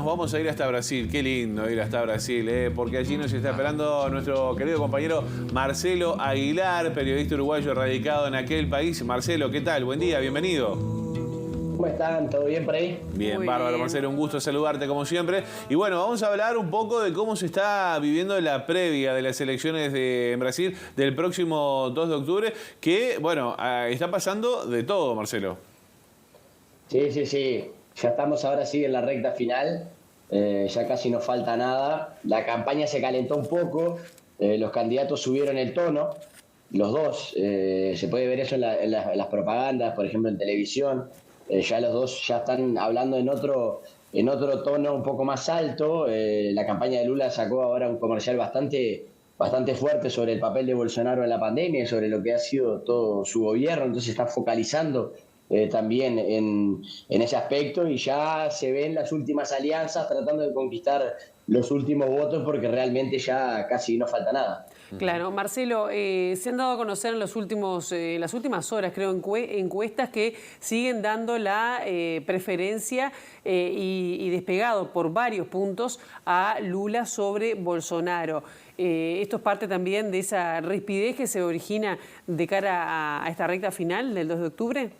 vamos a ir hasta Brasil. Qué lindo ir hasta Brasil, porque allí nos está esperando nuestro querido compañero Marcelo Aguilar, periodista uruguayo radicado en aquel país. Marcelo, ¿qué tal? Buen día, bienvenido. ¿Cómo están? ¿Todo bien por ahí? Bien, Muy bárbaro, bien. Marcelo, un gusto saludarte como siempre. Y bueno, vamos a hablar un poco de cómo se está viviendo la previa de las elecciones en Brasil del próximo 2 de octubre, que, bueno, está pasando de todo, Marcelo. Sí. Ya estamos ahora sí en la recta final. Ya casi no falta nada. La campaña se calentó un poco. Los candidatos subieron el tono. Los dos. Se puede ver eso en las propagandas, por ejemplo, en televisión. Ya los dos ya están hablando en otro tono un poco más alto. La campaña de Lula sacó ahora un comercial bastante fuerte sobre el papel de Bolsonaro en la pandemia y sobre lo que ha sido todo su gobierno. Entonces está focalizando también en ese aspecto, y ya se ven las últimas alianzas tratando de conquistar los últimos votos, porque realmente ya casi no falta nada. Claro, Marcelo, se han dado a conocer en las últimas horas, creo, encuestas que siguen dando la preferencia y despegado por varios puntos a Lula sobre Bolsonaro. Esto es parte también de esa rispidez que se origina de cara a esta recta final del 2 de octubre.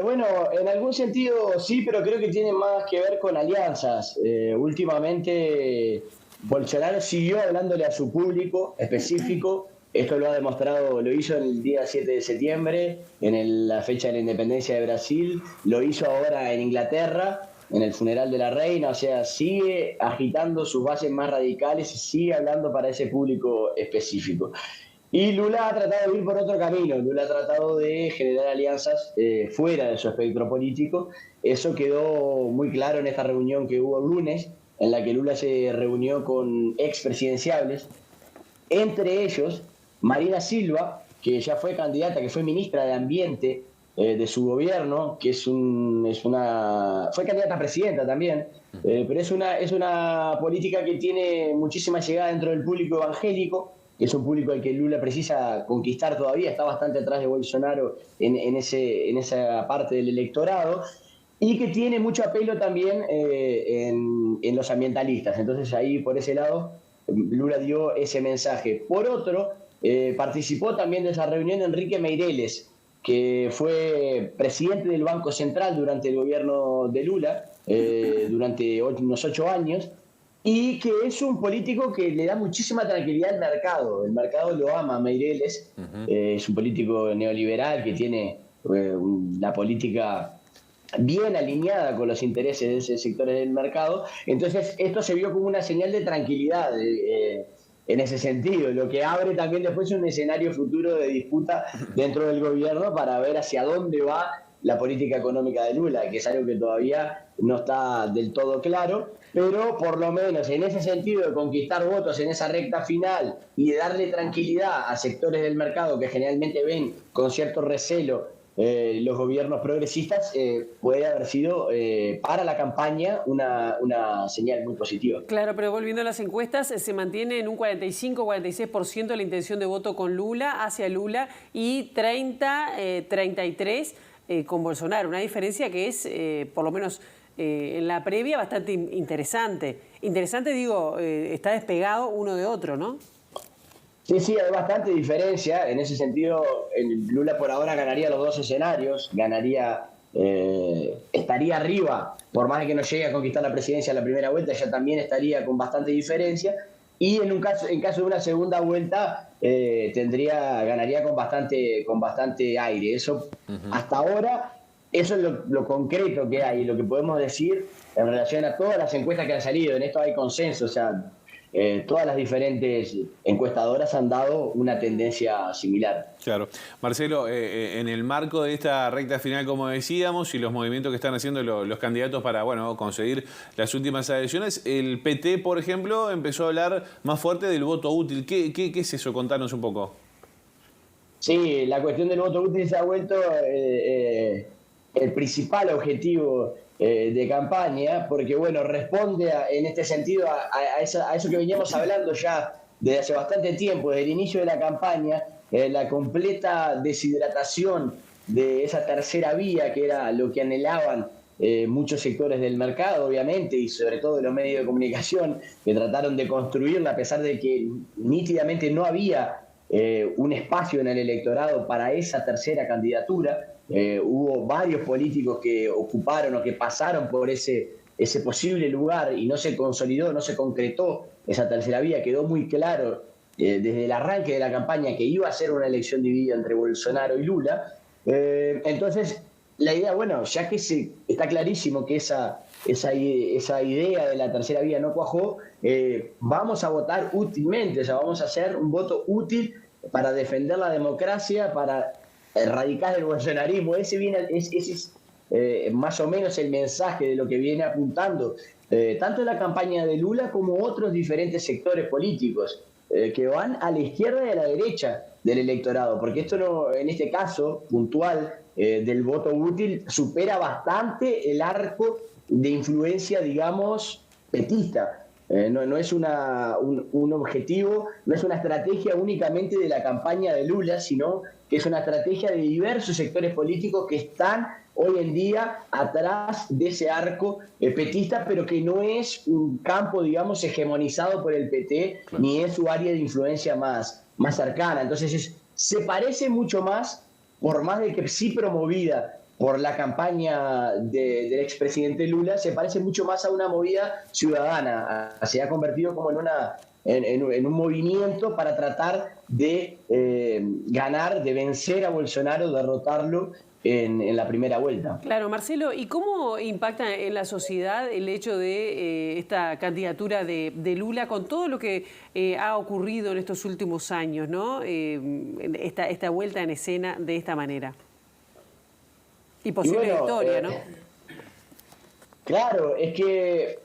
Bueno, en algún sentido sí, pero creo que tiene más que ver con alianzas. Últimamente Bolsonaro siguió hablándole a su público específico. Esto lo ha demostrado, lo hizo el día 7 de septiembre, la fecha de la independencia de Brasil, lo hizo ahora en Inglaterra, en el funeral de la reina. O sea, sigue agitando sus bases más radicales y sigue hablando para ese público específico. Y Lula ha tratado de ir por otro camino. Lula ha tratado de generar alianzas fuera de su espectro político. Eso quedó muy claro en esta reunión que hubo el lunes, en la que Lula se reunió con expresidenciables, entre ellos Marina Silva, que ya fue candidata, que fue ministra de Ambiente de su gobierno, que fue candidata a presidenta también, pero es una política que tiene muchísima llegada dentro del público evangélico, que es un público al que Lula precisa conquistar todavía. Está bastante atrás de Bolsonaro en esa parte del electorado, y que tiene mucho apelo también en los ambientalistas. Entonces ahí, por ese lado, Lula dio ese mensaje. Por otro, participó también de esa reunión Enrique Meireles, que fue presidente del Banco Central durante el gobierno de Lula, durante unos 8 años, y que es un político que le da muchísima tranquilidad al mercado. El mercado lo ama a Meireles. Es un político neoliberal que tiene una política bien alineada con los intereses de esos sectores del mercado. Entonces esto se vio como una señal de tranquilidad en ese sentido, lo que abre también después un escenario futuro de disputa dentro del gobierno para ver hacia dónde va la política económica de Lula, que es algo que todavía no está del todo claro, pero por lo menos en ese sentido de conquistar votos en esa recta final y de darle tranquilidad a sectores del mercado que generalmente ven con cierto recelo los gobiernos progresistas, puede haber sido para la campaña una señal muy positiva. Claro, pero volviendo a las encuestas, se mantiene en un 45-46% la intención de voto con Lula, hacia Lula, y 30-33% con Bolsonaro. Una diferencia que es, por lo menos en la previa, bastante interesante. Interesante, digo, está despegado uno de otro, ¿no? Sí, hay bastante diferencia. En ese sentido, Lula por ahora ganaría los dos escenarios, estaría arriba, por más de que no llegue a conquistar la presidencia en la primera vuelta, ya también estaría con bastante diferencia, y en caso de una segunda vuelta ganaría con bastante aire. Eso hasta ahora, eso es lo concreto que hay, lo que podemos decir en relación a todas las encuestas que han salido. En esto hay consenso, o sea, todas las diferentes encuestadoras han dado una tendencia similar. Claro. Marcelo, en el marco de esta recta final, como decíamos, y los movimientos que están haciendo los candidatos para, bueno, conseguir las últimas adhesiones, el PT, por ejemplo, empezó a hablar más fuerte del voto útil. ¿Qué es eso? Contanos un poco. Sí, la cuestión del voto útil se ha vuelto el principal objetivo de campaña, porque bueno, responde en este sentido a eso que veníamos hablando ya desde hace bastante tiempo, desde el inicio de la campaña, la completa deshidratación de esa tercera vía, que era lo que anhelaban muchos sectores del mercado, obviamente, y sobre todo de los medios de comunicación, que trataron de construirla a pesar de que nítidamente no había un espacio en el electorado para esa tercera candidatura. Hubo varios políticos que ocuparon o que pasaron por ese posible lugar y no se consolidó, no se concretó esa tercera vía. Quedó muy claro desde el arranque de la campaña que iba a ser una elección dividida entre Bolsonaro y Lula. Entonces, la idea, bueno, ya que está clarísimo que esa idea de la tercera vía no cuajó, vamos a votar útilmente, o sea, vamos a hacer un voto útil para defender la democracia, para erradicar el bolsonarismo. Ese es más o menos el mensaje de lo que viene apuntando tanto la campaña de Lula como otros diferentes sectores políticos que van a la izquierda y a la derecha del electorado, porque esto no, en este caso puntual del voto útil, supera bastante el arco de influencia, digamos, petista. No es un objetivo, no es una estrategia únicamente de la campaña de Lula, sino que es una estrategia de diversos sectores políticos que están hoy en día atrás de ese arco petista, pero que no es un campo, digamos, hegemonizado por el PT, claro, ni es su área de influencia más cercana. Entonces se parece mucho más, por más de que sí promovida por la campaña del expresidente Lula, se parece mucho más a una movida ciudadana. Se ha convertido como en un movimiento para tratar de ganar, de vencer a Bolsonaro, derrotarlo en la primera vuelta. Claro, Marcelo, ¿y cómo impacta en la sociedad el hecho de esta candidatura de Lula con todo lo que ha ocurrido en estos últimos años, ¿no? Esta vuelta en escena de esta manera? Y posible victoria, ¿no? Claro, es que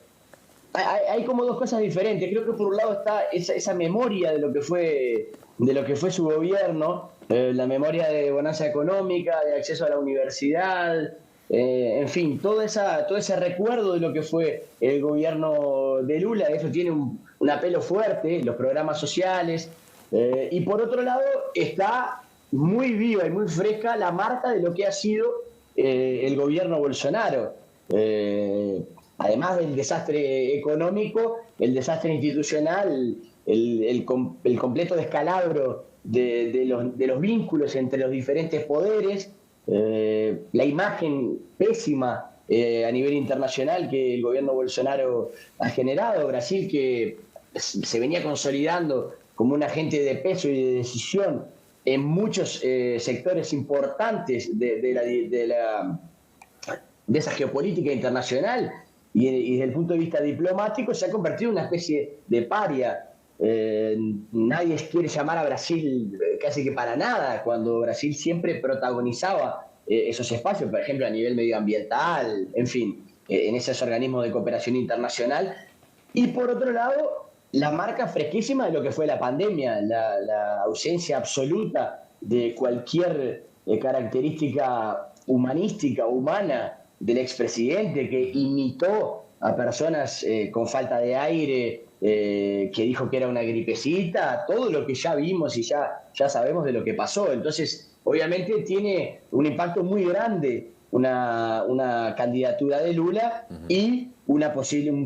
hay como dos cosas diferentes. Creo que por un lado está esa memoria de lo que fue su gobierno, la memoria de bonanza económica, de acceso a la universidad, en fin, todo ese recuerdo de lo que fue el gobierno de Lula. Eso tiene un apelo fuerte, los programas sociales, y por otro lado está muy viva y muy fresca la marca de lo que ha sido el gobierno Bolsonaro. Además del desastre económico, el desastre institucional, el completo descalabro de los vínculos entre los diferentes poderes, la imagen pésima a nivel internacional que el gobierno Bolsonaro ha generado. Brasil, que se venía consolidando como un agente de peso y de decisión en muchos sectores importantes de esa geopolítica internacional, y desde el punto de vista diplomático se ha convertido en una especie de paria. Nadie quiere llamar a Brasil casi que para nada, cuando Brasil siempre protagonizaba esos espacios, por ejemplo a nivel medioambiental, en fin, en esos organismos de cooperación internacional. Y por otro lado, la marca fresquísima de lo que fue la pandemia, la ausencia absoluta de cualquier característica humanística, humana del expresidente, que imitó a personas con falta de aire, que dijo que era una gripecita, todo lo que ya vimos y ya sabemos de lo que pasó. Entonces, obviamente tiene un impacto muy grande una candidatura de Lula y un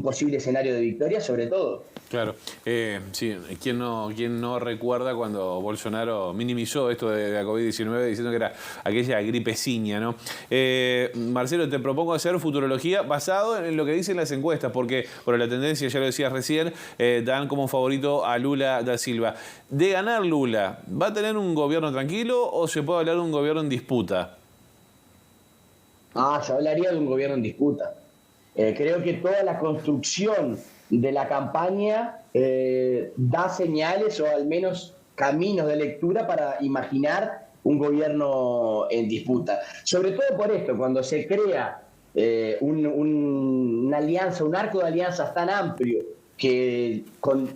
posible escenario de victoria, sobre todo. Claro, sí, ¿quién no recuerda cuando Bolsonaro minimizó esto de la COVID-19 diciendo que era aquella gripeciña, ¿no? Marcelo, te propongo hacer futurología basado en lo que dicen las encuestas, porque por la tendencia, ya lo decías recién, dan como favorito a Lula da Silva. De ganar Lula, ¿va a tener un gobierno tranquilo o se puede hablar de un gobierno en disputa? Yo hablaría de un gobierno en disputa. Creo que toda la construcción de la campaña da señales o al menos caminos de lectura para imaginar un gobierno en disputa. Sobre todo por esto, cuando se crea una alianza, un arco de alianzas tan amplio, que con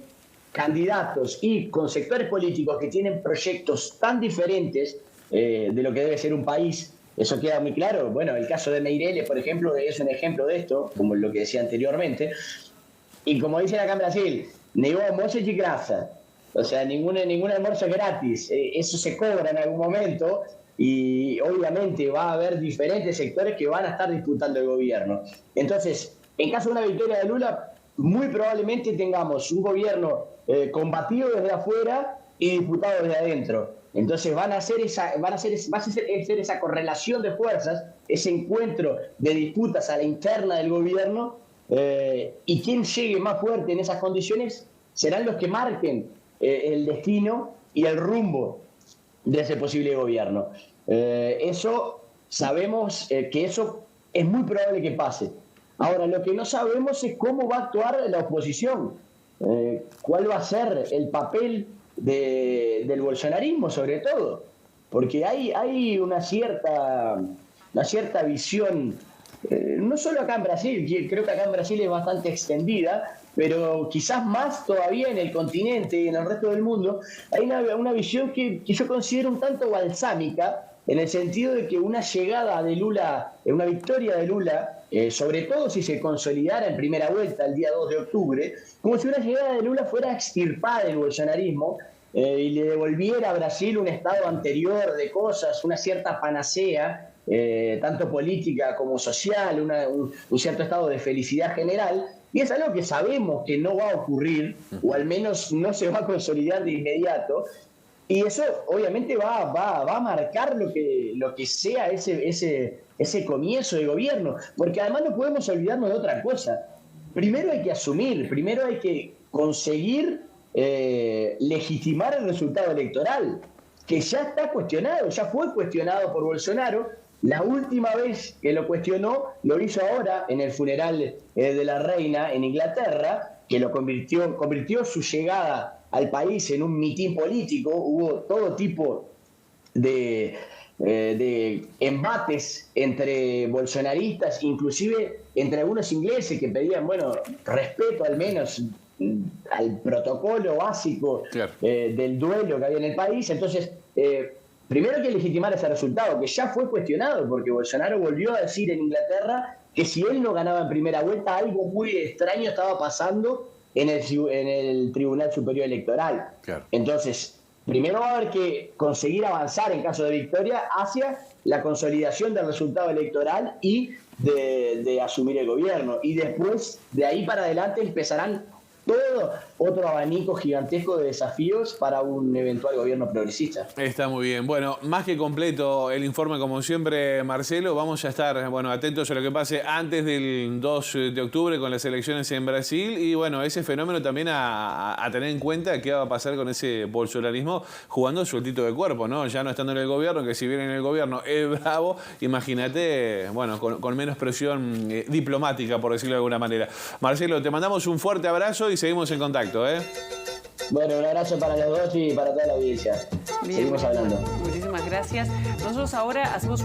candidatos y con sectores políticos que tienen proyectos tan diferentes de lo que debe ser un país. Eso queda muy claro. Bueno, el caso de Meireles, por ejemplo, es un ejemplo de esto, como lo que decía anteriormente. Y como dicen acá en Brasil, negó almuerzo y grasa. O sea, ningún almuerzo es gratis. Eso se cobra en algún momento. y obviamente va a haber diferentes sectores que van a estar disputando el gobierno. Entonces, en caso de una victoria de Lula, muy probablemente tengamos un gobierno combatido desde afuera y diputado desde adentro. Entonces va a ser esa correlación de fuerzas, ese encuentro de disputas a la interna del gobierno, y quien llegue más fuerte en esas condiciones serán los que marquen el destino y el rumbo de ese posible gobierno. Eso sabemos que eso es muy probable que pase. Ahora, lo que no sabemos es cómo va a actuar la oposición, cuál va a ser el papel del bolsonarismo, sobre todo, porque hay una cierta visión, no solo acá en Brasil, creo que acá en Brasil es bastante extendida, pero quizás más todavía en el continente y en el resto del mundo, hay una visión que yo considero un tanto balsámica, en el sentido de que una llegada de Lula, una victoria de Lula, sobre todo si se consolidara en primera vuelta el día 2 de octubre, como si una llegada de Lula fuera a extirpar el bolsonarismo y le devolviera a Brasil un estado anterior de cosas, una cierta panacea, tanto política como social, un cierto estado de felicidad general, y es algo que sabemos que no va a ocurrir, o al menos no se va a consolidar de inmediato. Y eso obviamente va a marcar lo que sea ese comienzo de gobierno, porque además no podemos olvidarnos de otra cosa. Primero hay que asumir, primero hay que conseguir legitimar el resultado electoral, que ya está cuestionado, ya fue cuestionado por Bolsonaro. La última vez que lo cuestionó lo hizo ahora en el funeral de la reina en Inglaterra, que lo convirtió su llegada al país en un mitin político. Hubo todo tipo de embates entre bolsonaristas, inclusive entre algunos ingleses que pedían, respeto al menos al protocolo básico, claro, del duelo que había en el país. Entonces, primero hay que legitimar ese resultado, que ya fue cuestionado, porque Bolsonaro volvió a decir en Inglaterra que si él no ganaba en primera vuelta, algo muy extraño estaba pasando en el Tribunal Superior Electoral. Claro. Entonces, primero va a haber que conseguir avanzar en caso de victoria hacia la consolidación del resultado electoral y de asumir el gobierno. Y después, de ahí para adelante, empezarán todo otro abanico gigantesco de desafíos para un eventual gobierno progresista. Está muy bien. Bueno, más que completo el informe, como siempre, Marcelo. Vamos a estar atentos a lo que pase antes del 2 de octubre con las elecciones en Brasil. Y ese fenómeno también a tener en cuenta qué va a pasar con ese bolsonarismo jugando sueltito de cuerpo, ¿no? Ya no estando en el gobierno, que si bien en el gobierno es bravo, imagínate, con menos presión diplomática, por decirlo de alguna manera. Marcelo, te mandamos un fuerte abrazo y seguimos en contacto, Bueno, un abrazo para los dos y para toda la audiencia. Bien, seguimos hablando. Muchísimas gracias. Nosotros ahora hacemos